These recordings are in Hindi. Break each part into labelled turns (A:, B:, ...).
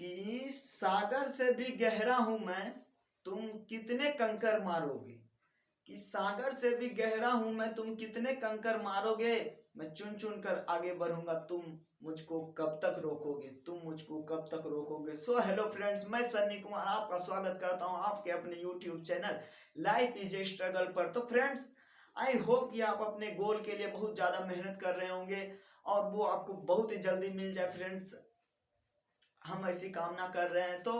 A: कि सागर से भी गहरा हूं मैं, तुम कितने कंकर मारोगे। कि सागर से भी गहरा हूं मैं, तुम कितने कंकर मारोगे। मैं चुन चुन कर आगे बढ़ूंगा, तुम मुझको कब तक रोकोगे, तुम मुझको कब तक रोकोगे। सो हेलो फ्रेंड्स, मैं सन्नी कुमार आपका स्वागत करता हूं आपके अपने YouTube channel life is a struggle पर। तो फ्रेंड्स, आई होप कि आप अपने गोल के लिए बहुत ज़्यादा मेहनत कर रहे होंगे और वो आपको बहुत ही जल्दी मिल जाए। फ्रेंड्स, हम ऐसी कामना कर रहे हैं। तो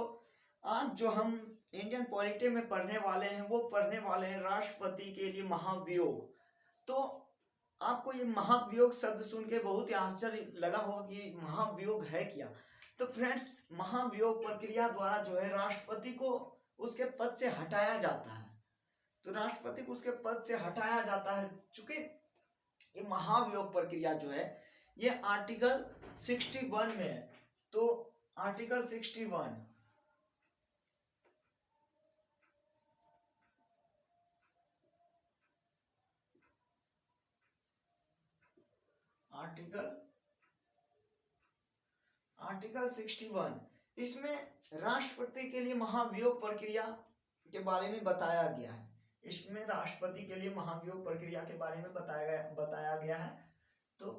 A: आज जो हम इंडियन पॉलिटी में पढ़ने वाले हैं वो पढ़ने वाले हैं राष्ट्रपति के लिए महाभियोग। तो आपको ये महाभियोग शब्द सुन के बहुत ही आश्चर्य लगा होगा कि महाभियोग है क्या। तो फ्रेंड्स, महाभियोग प्रक्रिया द्वारा जो है राष्ट्रपति को उसके पद से हटाया जाता है। तो राष्ट्रपति को उसके पद से हटाया जाता है। चूंकि ये महाभियोग प्रक्रिया जो है ये आर्टिकल 61 में है। तो आर्टिकल 61 आर्टिकल 61 इसमें राष्ट्रपति के लिए महाभियोग प्रक्रिया के बारे में बताया गया है। इसमें राष्ट्रपति के लिए महाभियोग प्रक्रिया के बारे में बताया गया है। तो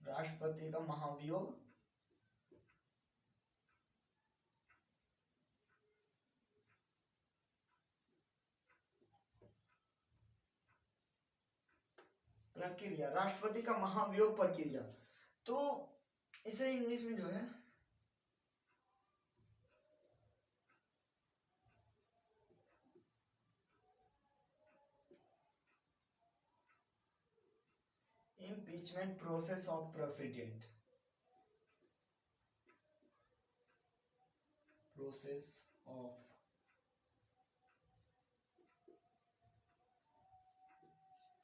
A: राष्ट्रपति का महाभियोग प्रक्रिया, राष्ट्रपति का महाभियोग प्रक्रिया। तो इसे इंग्लिश में जो है impeachment process of president, process of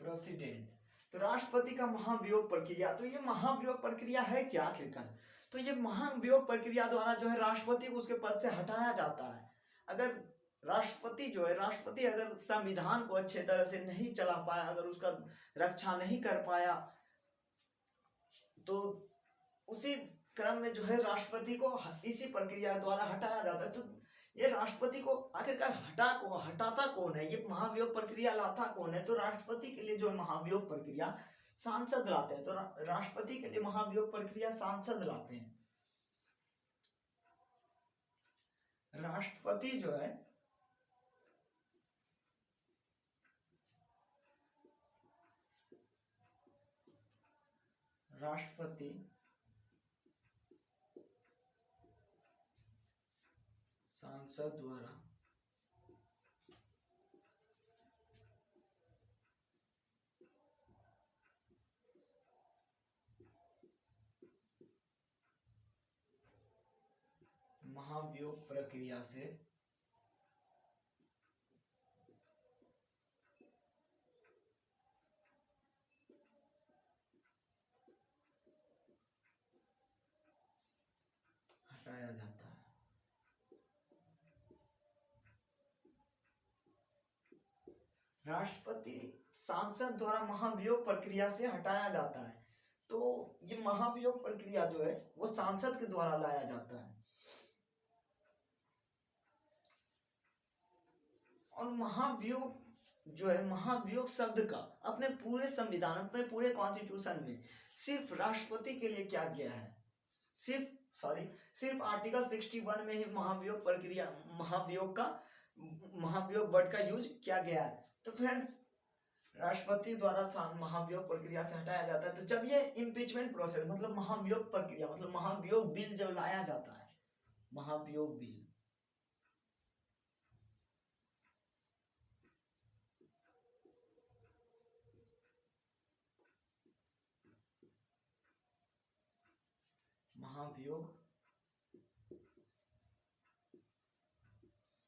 A: president. तो राष्ट्रपति का महाभियोग प्रक्रिया, तो ये महाभियोग प्रक्रिया है क्या आखिरकार। तो ये महाभियोग प्रक्रिया द्वारा जो है राष्ट्रपति को उसके पद से हटाया जाता है। अगर राष्ट्रपति अगर संविधान को अच्छे तरह से नहीं चला पाया, अगर उसका रक्षा नहीं कर पाया, तो उसी क्रम में जो है राष्ट्रपति को इसी प्रक्रिया द्वारा हटाया जाता है। तो ये राष्ट्रपति को आखिरकार हटाता कौन है, ये महाभियोग प्रक्रिया लाता कौन है। तो राष्ट्रपति के लिए जो महाभियोग प्रक्रिया सांसद लाते हैं। तो राष्ट्रपति के लिए महाभियोग प्रक्रिया सांसद लाते हैं। राष्ट्रपति जो है सांसद द्वारा महाभियोग प्रक्रिया से हटाया जाता है। राष्ट्रपति सांसद द्वारा महाभियोग प्रक्रिया से हटाया जाता है। तो ये महाभियोग प्रक्रिया जो है वो सांसद के द्वारा लाया जाता है। और महाभियोग जो है, महाभियोग शब्द का अपने पूरे संविधान, अपने पूरे कॉन्स्टिट्यूशन में सिर्फ राष्ट्रपति के लिए क्या गया है, सिर्फ आर्टिकल 61 में ही महाभियोग वर्ड का यूज किया गया है। तो फ्रेंड्स, राष्ट्रपति द्वारा महाभियोग प्रक्रिया से हटाया जाता है। तो जब ये इम्पीचमेंट प्रोसेस मतलब महाभियोग प्रक्रिया मतलब महाभियोग बिल जब लाया जाता है, महाभियोग बिल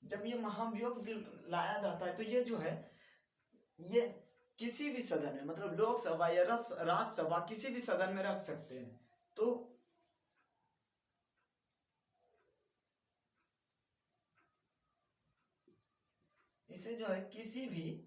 A: जब ये महाभियोग बिल लाया जाता है तो ये जो है ये किसी भी सदन में, मतलब लोकसभा या राज्यसभा किसी भी सदन में रख सकते हैं। तो इसे जो है किसी भी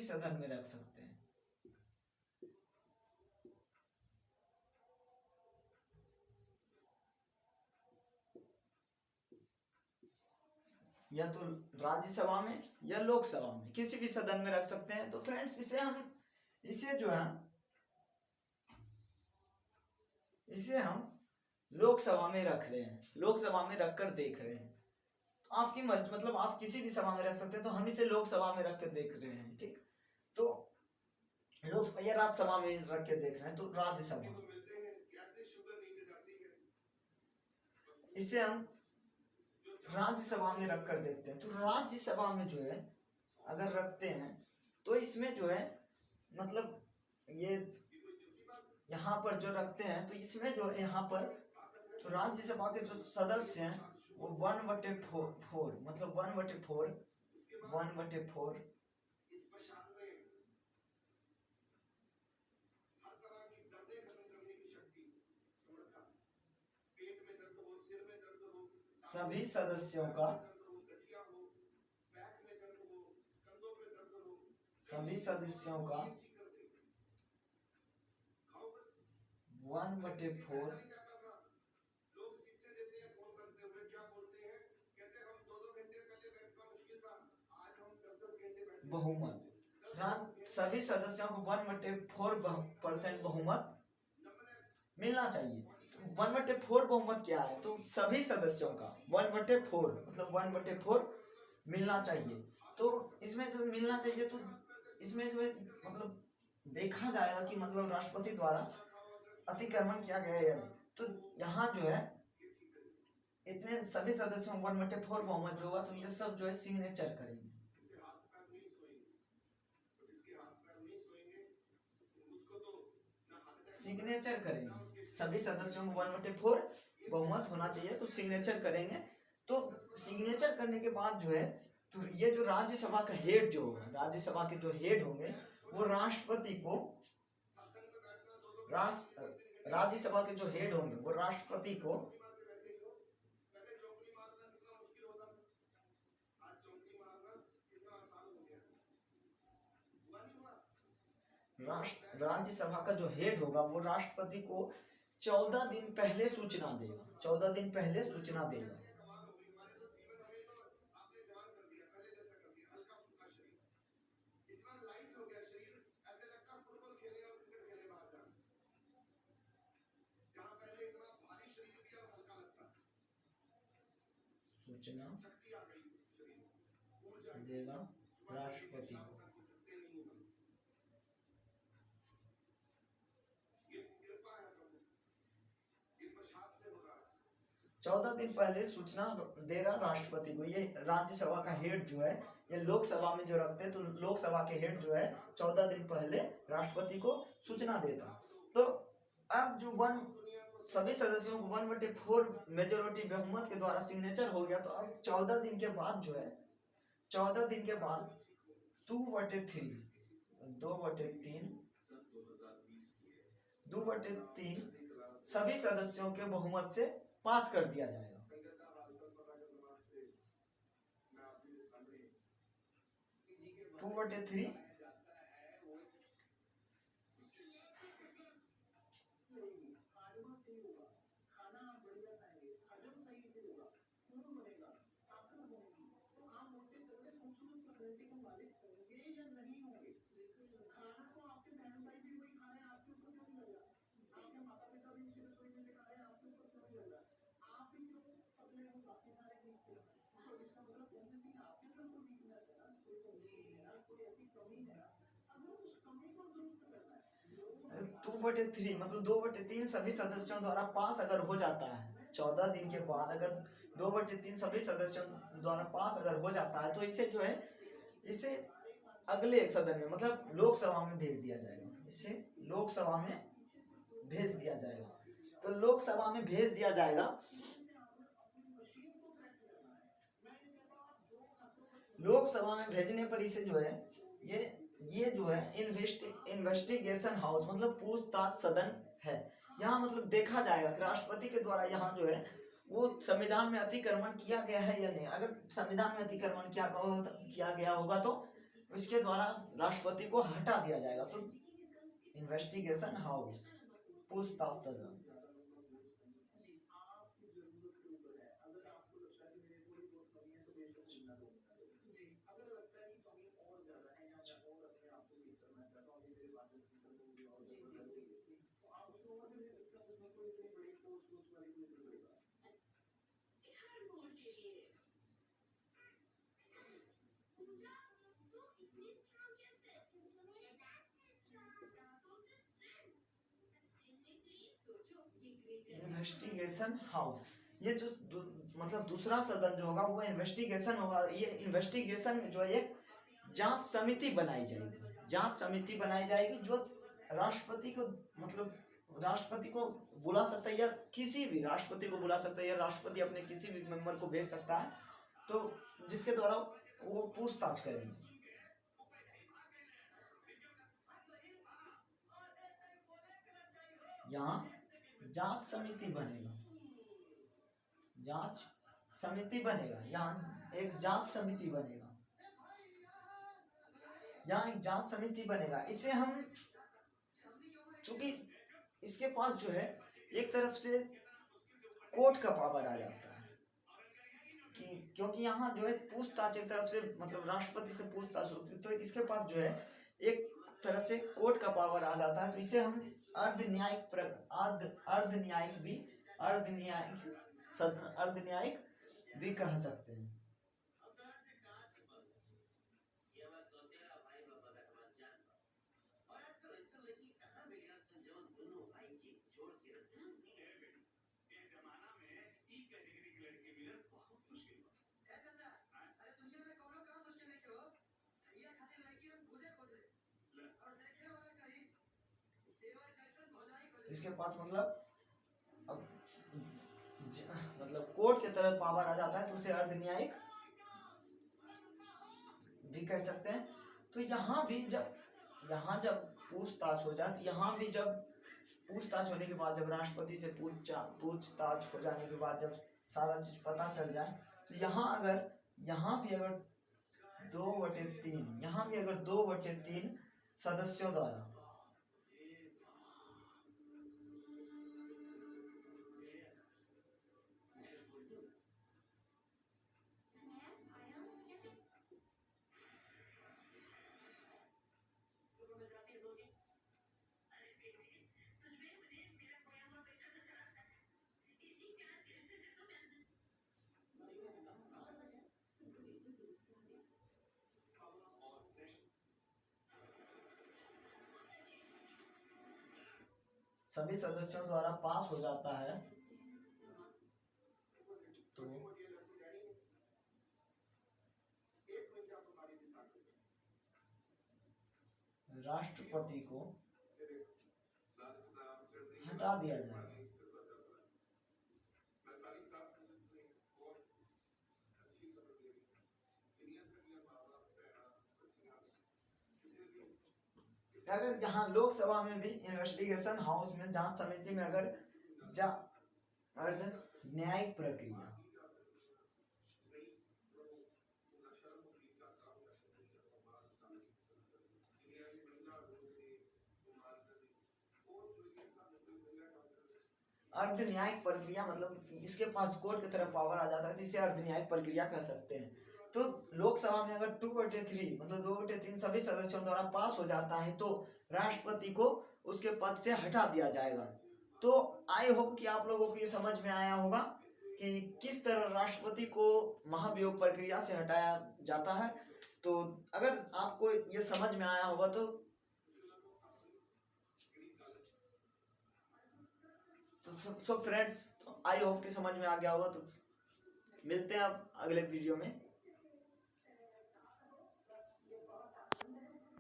A: सदन में रख सकते हैं। या तो राज्यसभा में या लोकसभा में, किसी भी सदन में रख सकते हैं। तो फ्रेंड्स इसे हम लोकसभा में रख रहे हैं, लोकसभा में रखकर देख रहे हैं। तो आपकी मर्जी, मतलब आप किसी भी सभा में रख सकते हैं, तो हम इसे लोकसभा में रख कर देख रहे हैं। ठीक, तो लोकसभा या राज्यसभा में रख के देख रहे हैं, तो राज्यसभा, इसे हम राज्यसभा में रखकर देखते हैं। तो राज्यसभा में जो है अगर रखते हैं, तो इसमें जो है मतलब ये यहाँ पर जो रखते हैं, तो इसमें जो है यहाँ पर तो राज्यसभा के जो सदस्य हैं वो 1/4, मतलब 1/4 सभी सदस्यों का 1/4 बहुमत, सभी सदस्यों को 1/4% बहुमत मिलना चाहिए। 1/4 बहुमत क्या है? तो सभी सदस्यों का 1/4, मतलब 1/4 मिलना चाहिए। तो इसमें जो मिलना चाहिए, तो इसमें जो है मतलब देखा जाएगा कि मतलब राष्ट्रपति द्वारा अतिक्रमण किया गया है। तो यहाँ जो है इतने सभी सदस्यों 1/4 बहुमत जो हुआ, तो ये सब जो है सिग्नेचर करेंगे, सभी सदस्यों को 1/4 बहुमत होना चाहिए, तो सिग्नेचर करेंगे। तो सिग्नेचर करने के बाद जो है, तो ये जो राज्यसभा का हेड जो होगा, राज्यसभा के जो हेड होंगे वो राज्यसभा के जो हेड होंगे वो राष्ट्रपति को राज्यसभा का जो हेड होगा वो राष्ट्रपति को 14 दिन पहले सूचना देगा, 14 दिन पहले सूचना देगा। सूचना देगा राष्ट्रपति को। 14 दिन पहले सूचना देगा राष्ट्रपति को। ये राज्यसभा का हेड जो है, ये लोकसभा में जो रखते हैं, तो लोकसभा के हेड जो है 14 दिन पहले राष्ट्रपति को सूचना देता। तो अब जो सभी सदस्यों को 1/4 मेजोरिटी बहुमत के द्वारा सिग्नेचर हो गया। तो अब 14 दिन के बाद जो है, 14 दिन के बाद 2/3 सभी सदस्यों के बहुमत से पास कर दिया जाएगा। 2/3 2/3 मतलब 2/3 सभी सदस्यों द्वारा पास अगर हो जाता है 14 दिन के बाद, अगर 2/3 सभी सदस्यों द्वारा पास अगर हो जाता है, तो इसे जो है इसे अगले सदन में मतलब लोकसभा में भेज दिया जाएगा। इसे लोकसभा में भेज दिया जाएगा। तो लोकसभा में भेज दिया जाएगा। लोकसभा में भेजने पर इसे जो है ये जो है इन्वेस्टिगेशन हाउस मतलब पूछताछ सदन है। यहाँ मतलब देखा जाएगा कि राष्ट्रपति के द्वारा यहाँ जो है वो संविधान में अतिक्रमण किया गया है या नहीं। अगर संविधान में अतिक्रमण किया गया होगा तो इसके द्वारा राष्ट्रपति को हटा दिया जाएगा। तो इन्वेस्टिगेशन हाउस पूछताछ सदन। इन्वेस्टिगेशन हाउस ये जो मतलब दूसरा सदन जो होगा वो इन्वेस्टिगेशन होगा। ये इन्वेस्टिगेशन में जो है एक जांच समिति बनाई जाएगी। जांच समिति बनाई जाएगी जो राष्ट्रपति को मतलब राष्ट्रपति को बुला सकता है या किसी भी राष्ट्रपति को बुला सकता है या राष्ट्रपति अपने किसी भी मेंबर को भेज सकता है। तो जिसके द्वारा वो पूछताछ करेंगे। यहाँ जांच समिति बनेगा। जांच समिति बनेगा। यहाँ एक जांच समिति बनेगा। यहाँ एक जांच समिति बनेगा। इसे हम चूंकि इसके पास जो है एक तरफ से कोर्ट का पावर आ जाता है कि क्योंकि यहाँ जो है पूछताछ एक तरफ से मतलब राष्ट्रपति से पूछताछ होती है तो इसके पास जो है एक तरह से कोर्ट का पावर आ जाता है। तो इसे हम अर्ध न्यायिक भी कह सकते हैं। इसके पास मतलब अब मतलब कोर्ट की तरफ पावर आ जाता है तो उसे अर्ध न्यायिक भी कह सकते हैं। तो यहाँ जब पूछताछ हो जाए तो यहाँ भी जब पूछताछ होने के बाद जब राष्ट्रपति से पूछताछ हो जाने के बाद जब सारा चीज पता चल जाए तो यहाँ भी अगर 2/3 सदस्यों द्वारा सभी सदस्यों द्वारा पास हो जाता है तो राष्ट्रपति को हटा दिया जाएगा। अगर यहाँ लोकसभा में भी इन्वेस्टिगेशन हाउस में जांच समिति में अगर अर्ध न्यायिक प्रक्रिया अर्ध न्यायिक प्रक्रिया मतलब इसके पास कोर्ट की तरफ पावर आ जाता है तो इसे अर्ध न्यायिक प्रक्रिया कह सकते हैं। तो लोकसभा में अगर 2/3 मतलब 2/3 सभी सदस्यों द्वारा पास हो जाता है तो राष्ट्रपति को उसके पद से हटा दिया जाएगा। तो आई होप कि आप लोगों को ये समझ में आया होगा कि किस तरह राष्ट्रपति को महाभियोग प्रक्रिया से हटाया जाता है। तो अगर आपको ये समझ में आया होगा तो फ्रेंड्स आई होप कि समझ में आ गया होगा। तो मिलते हैं अब अगले वीडियो में।